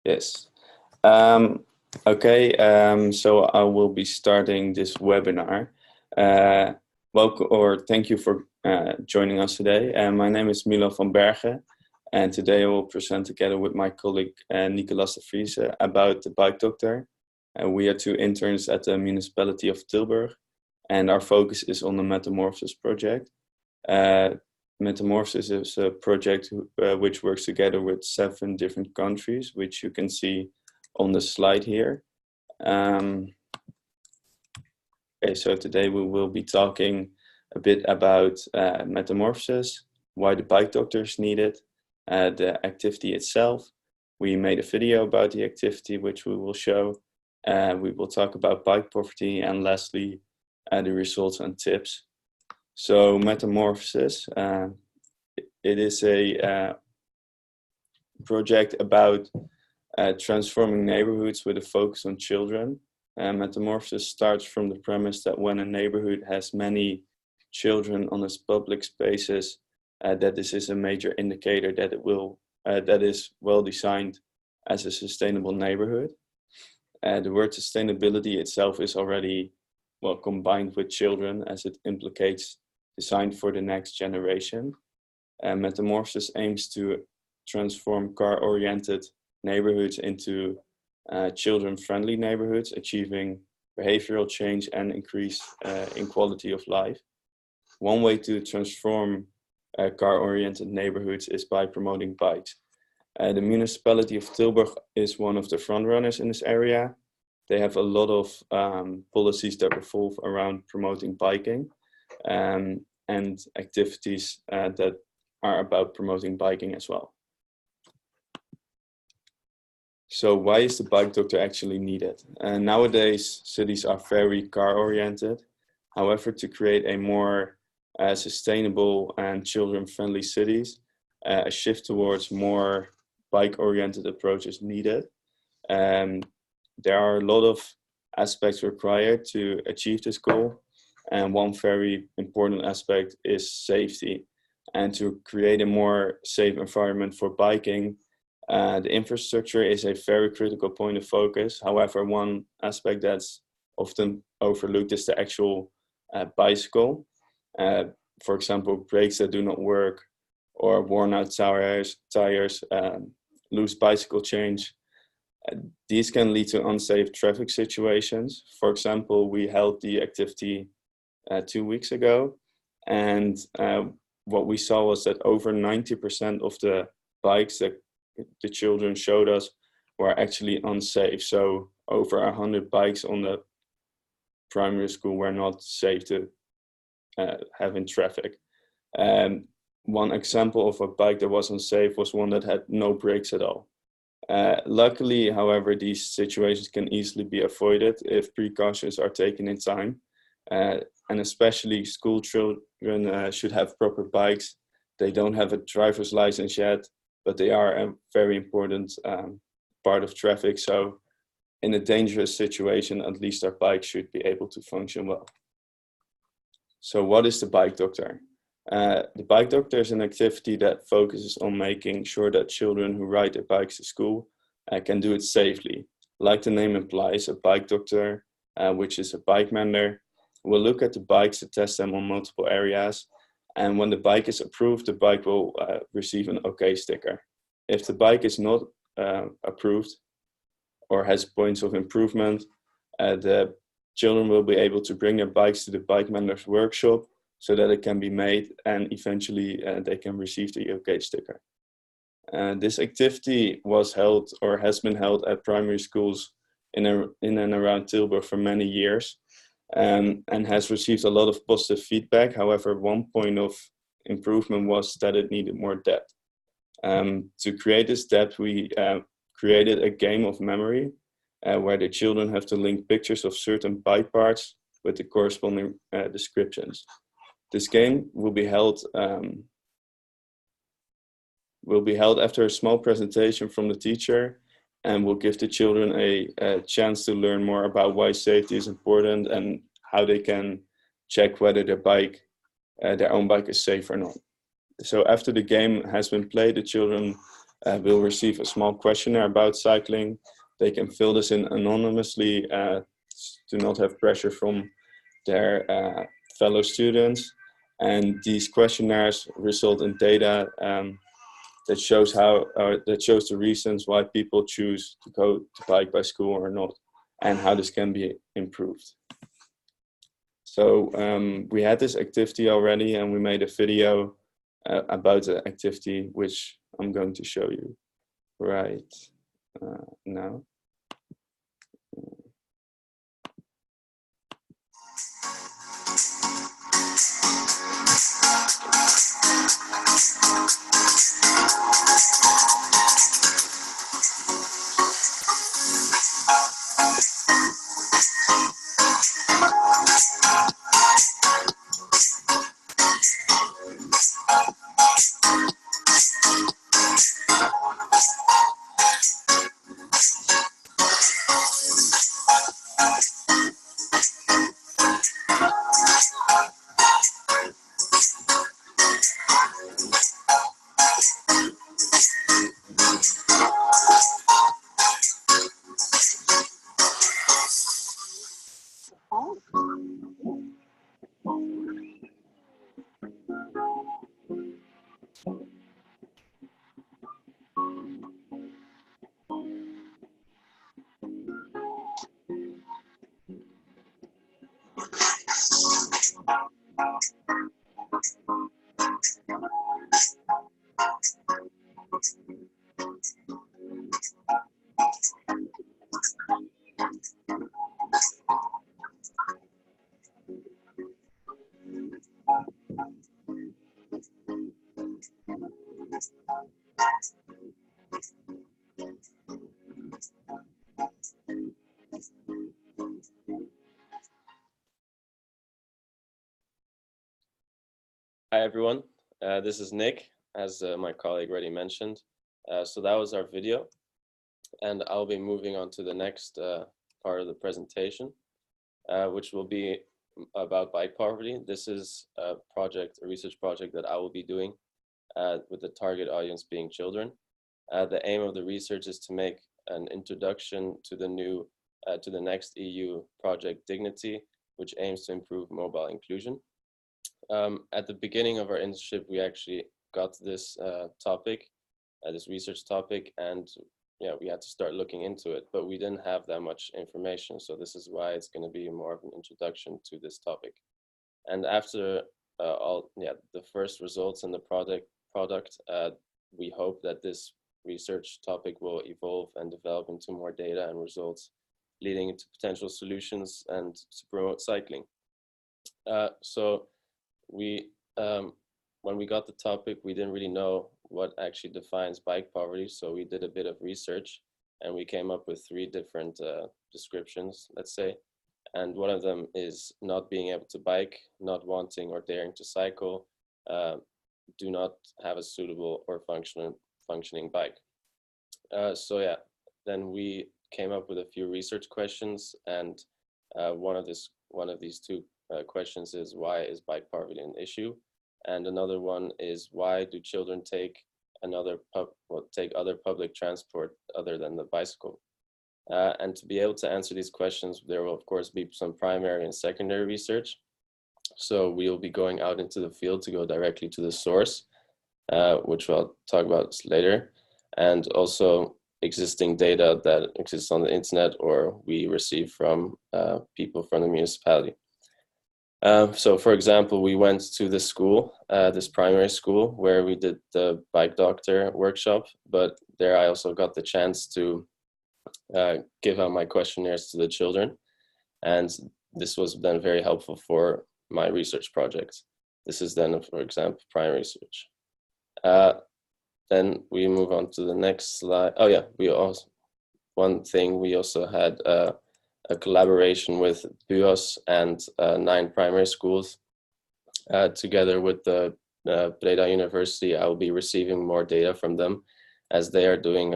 Yes. Okay, so I will be starting this webinar. Welcome, or thank you for joining us today. My name is Milo van Bergen, and today I will present together with my colleague Nicolas de Vries about the bike doctor. We are two interns at the municipality of Tilburg, and our focus is on the Metamorphosis project. Metamorphosis is a project which works together with 7 different countries, which you can see on the slide here. Okay, so today we will be talking a bit about Metamorphosis, why the bike doctor is needed, the activity itself. We made a video about the activity, which we will show. We will talk about bike poverty, and lastly, the results and tips. So Metamorphosis, it is a project about transforming neighborhoods with a focus on children. Metamorphosis starts from the premise that when a neighborhood has many children on its public spaces, that this is a major indicator that it will that is well designed as a sustainable neighborhood. The word sustainability itself is already well combined with children, as it implicates design for the next generation. Metamorphosis aims to transform car-oriented neighborhoods into children-friendly neighborhoods, achieving behavioral change and increase in quality of life. One way to transform car-oriented neighborhoods is by promoting bikes. The municipality of Tilburg is one of the frontrunners in this area. They have a lot of policies that revolve around promoting biking and activities that are about promoting biking as well. So why is the bike doctor actually needed? Nowadays, cities are very car-oriented. However, to create a more sustainable and children-friendly cities, a shift towards more bike-oriented approach is needed. There are a lot of aspects required to achieve this goal. And one very important aspect is safety. And to create a more safe environment for biking, the infrastructure is a very critical point of focus. However, one aspect that's often overlooked is the actual bicycle. For example, brakes that do not work, or worn out tires, loose bicycle chains. These can lead to unsafe traffic situations. For example, we held the activity 2 weeks ago, and what we saw was that over 90% of the bikes that the children showed us were actually unsafe. So over 100 bikes on the primary school were not safe to have in traffic. One example of a bike that was unsafe was one that had no brakes at all. Luckily, however, these situations can easily be avoided if precautions are taken in time. And especially school children should have proper bikes. They don't have a driver's license yet, but they are a very important part of traffic. So in a dangerous situation, at least our bike should be able to function well. So what is the bike doctor? The bike doctor is an activity that focuses on making sure that children who ride their bikes to school can do it safely. Like the name implies, a bike doctor, which is a bike mender, will look at the bikes to test them on multiple areas. And when the bike is approved, the bike will receive an OK sticker. If the bike is not approved or has points of improvement, the children will be able to bring their bikes to the bike mender's workshop so that it can be made, and eventually they can receive the OK sticker. This activity was held or has been held at primary schools in and around Tilburg for many years. And has received a lot of positive feedback. However, one point of improvement was that it needed more depth. To create this depth, we created a game of memory where the children have to link pictures of certain bike parts with the corresponding descriptions. This game will be held after a small presentation from the teacher, and will give the children a chance to learn more about why safety is important and how they can check whether their own bike is safe or not. So after the game has been played, the children will receive a small questionnaire about cycling. They can fill this in anonymously to not have pressure from their fellow students. And these questionnaires result in data that shows the reasons why people choose to go to bike by school or not, and how this can be improved. So we had this activity already, and we made a video about the activity, which I'm going to show you right now. Hi everyone, this is Nick, as my colleague already mentioned. So that was our video, and I'll be moving on to the next part of the presentation, which will be about bike poverty. This is a research project that I will be doing with the target audience being children. The aim of the research is to make an introduction to the next EU project Dignity, which aims to improve mobile inclusion. At the beginning of our internship, we actually got this topic, this research topic, and yeah, we had to start looking into it, but we didn't have that much information. So this is why it's going to be more of an introduction to this topic. And after the first results in the product, we hope that this research topic will evolve and develop into more data and results, leading into potential solutions and to promote cycling. So when we got the topic, we didn't really know what actually defines bike poverty. So we did a bit of research, and we came up with 3 different descriptions, let's say. And one of them is not being able to bike, not wanting or daring to cycle, do not have a suitable or functioning bike. So yeah, then we came up with a few research questions, and one of these 2 questions is, why is bike poverty an issue? And another one is, why do children take other public transport other than the bicycle? And to be able to answer these questions, there will of course be some primary and secondary research. So we will be going out into the field to go directly to the source, which I'll talk about later, and also existing data that exists on the internet or we receive from people from the municipality. So for example, we went to this school, this primary school, where we did the bike doctor workshop, but there I also got the chance to give out my questionnaires to the children. And this was then very helpful for my research project. This is then, for example, primary research. Then we move on to the next slide. Oh yeah, we also had a collaboration with BUOS and 9 primary schools. Together with the Breda University, I will be receiving more data from them, as they are doing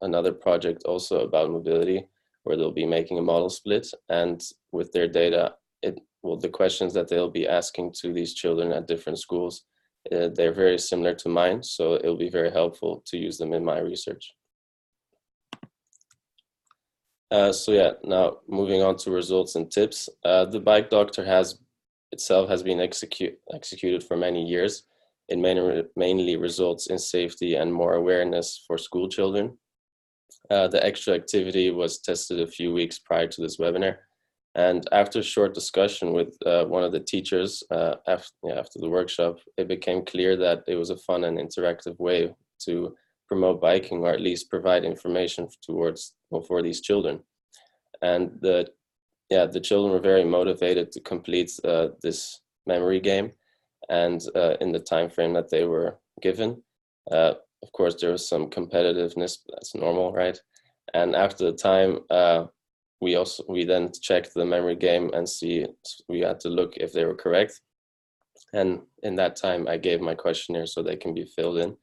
another project also about mobility, where they'll be making a model split. And with their data, the questions that they'll be asking to these children at different schools, they're very similar to mine, so it'll be very helpful to use them in my research. So yeah, now moving on to results and tips. The Bike Doctor has been executed for many years. It mainly results in safety and more awareness for school children. The extra activity was tested a few weeks prior to this webinar. And after a short discussion with one of the teachers after the workshop, it became clear that it was a fun and interactive way to promote biking, or at least provide information for these children. And the children were very motivated to complete this memory game, and in the time frame that they were given. Of course, there was some competitiveness, but that's normal, right? And after the time, we then checked the memory game and we had to look if they were correct. And in that time, I gave my questionnaire so they can be filled in,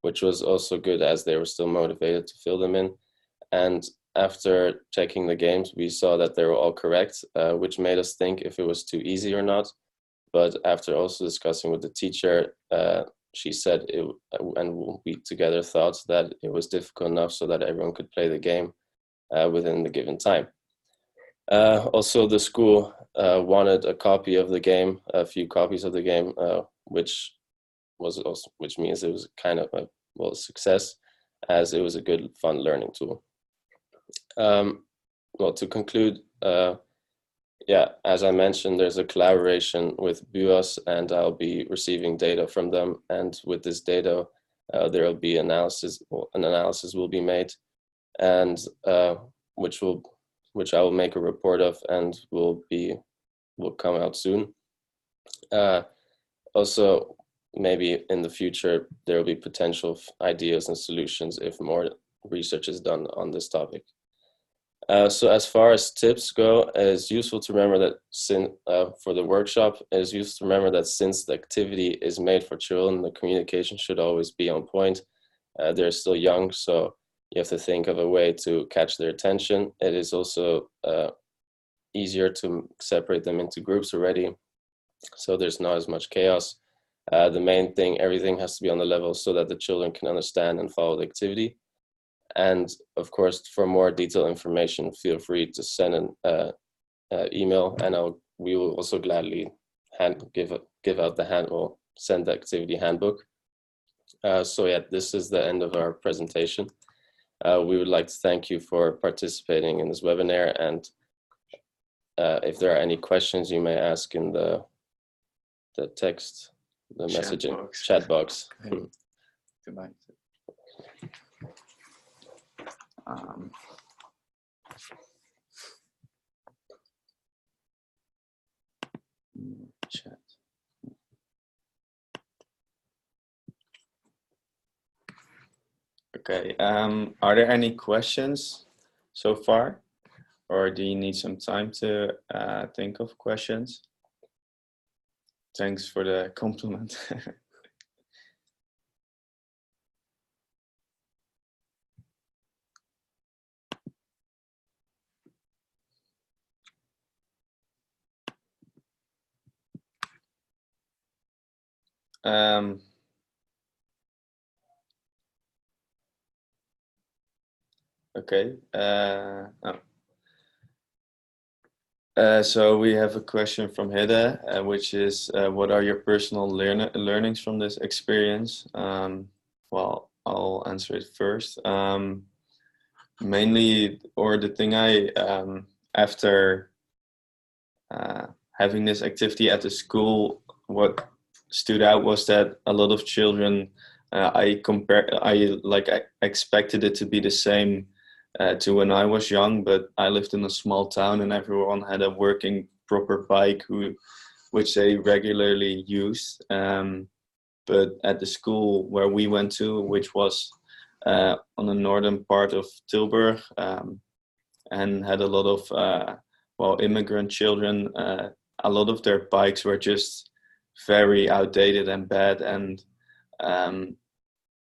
which was also good as they were still motivated to fill them in. And after checking the games, we saw that they were all correct, which made us think if it was too easy or not. But after also discussing with the teacher, she said, and we together thought that it was difficult enough so that everyone could play the game within the given time. Also, the school wanted a copy of the game, a few copies of the game, which means it was kind of a success, as it was a good, fun learning tool. Well, to conclude, as I mentioned, there's a collaboration with BUAS, and I'll be receiving data from them. And with this data, there will be an analysis will be made, and which I will make a report of, and will come out soon. Also, maybe in the future, there will be potential ideas and solutions if more research is done on this topic. So as far as tips go, it's useful to remember that for the workshop, it's useful to remember that since the activity is made for children, the communication should always be on point. They're still young, so you have to think of a way to catch their attention. It is also easier to separate them into groups already, so there's not as much chaos. The main thing, everything has to be on the level so that the children can understand and follow the activity. And of course, for more detailed information, feel free to send an email, and we will also gladly give out send the activity handbook. So yeah, this is the end of our presentation. We would like to thank you for participating in this webinar, and if there are any questions, you may ask in the text, the messaging chat box. Goodbye. Chat. Okay, are there any questions so far, or do you need some time to think of questions? Thanks for the compliment. Okay. So we have a question from Hede, which is, what are your personal learnings from this experience? Well, I'll answer it first. Mainly, or the thing after having this activity at the school, what stood out was that a lot of children, I expected it to be the same to when I was young, but I lived in a small town and everyone had a working proper bike which they regularly used. But at the school where we went to, which was on the northern part of Tilburg, and had a lot of immigrant children, a lot of their bikes were just very outdated and bad, and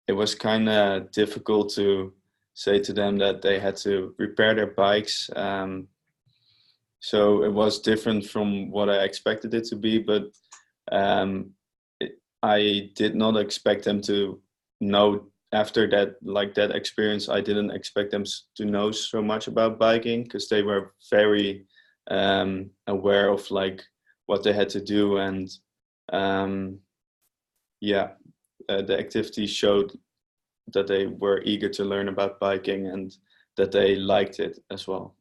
it was kind of difficult to say to them that they had to repair their bikes. So it was different from what I expected it to be, but I did not expect them to know after that, like that experience. I didn't expect them to know so much about biking, because they were very aware of like what they had to do, and yeah, the activity showed that they were eager to learn about biking and that they liked it as well.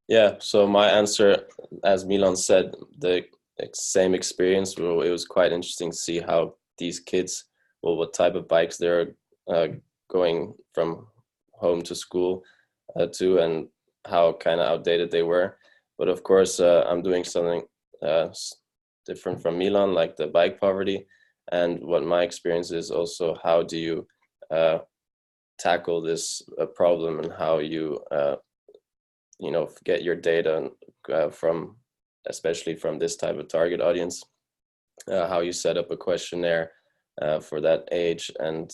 Yeah, so my answer, as Milan said, the same experience. Well, it was quite interesting to see how these kids, well, what type of bikes they're going from home to school to, and how kind of outdated they were. But of course, I'm doing something different from Milan, like the bike poverty. And what my experience is also, how do you tackle this problem, and how you get your data from, especially from this type of target audience, how you set up a questionnaire for that age. And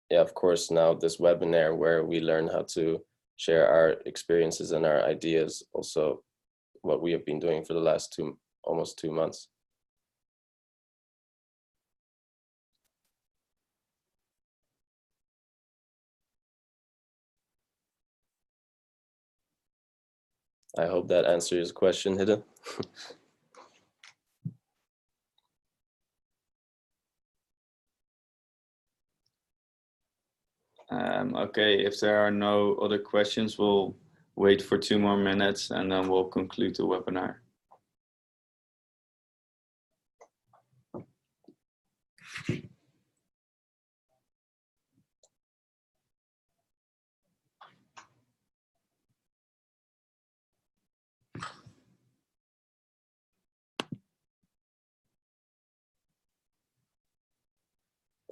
yeah, of course, now this webinar where we learn how to share our experiences and our ideas, also what we have been doing for the last almost 2 months. I hope that answers your question, Hidde. Okay, if there are no other questions, we'll wait for 2 more minutes and then we'll conclude the webinar.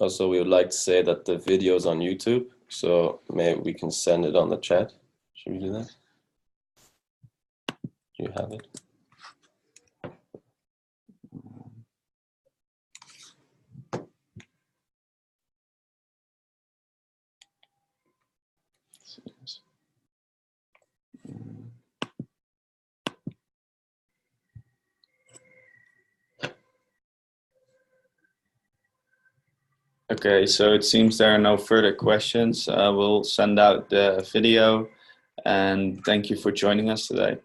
Also, we would like to say that the video is on YouTube, so maybe we can send it on the chat. Should we do that? Do you have it? Okay, so it seems there are no further questions. We'll send out the video, and thank you for joining us today.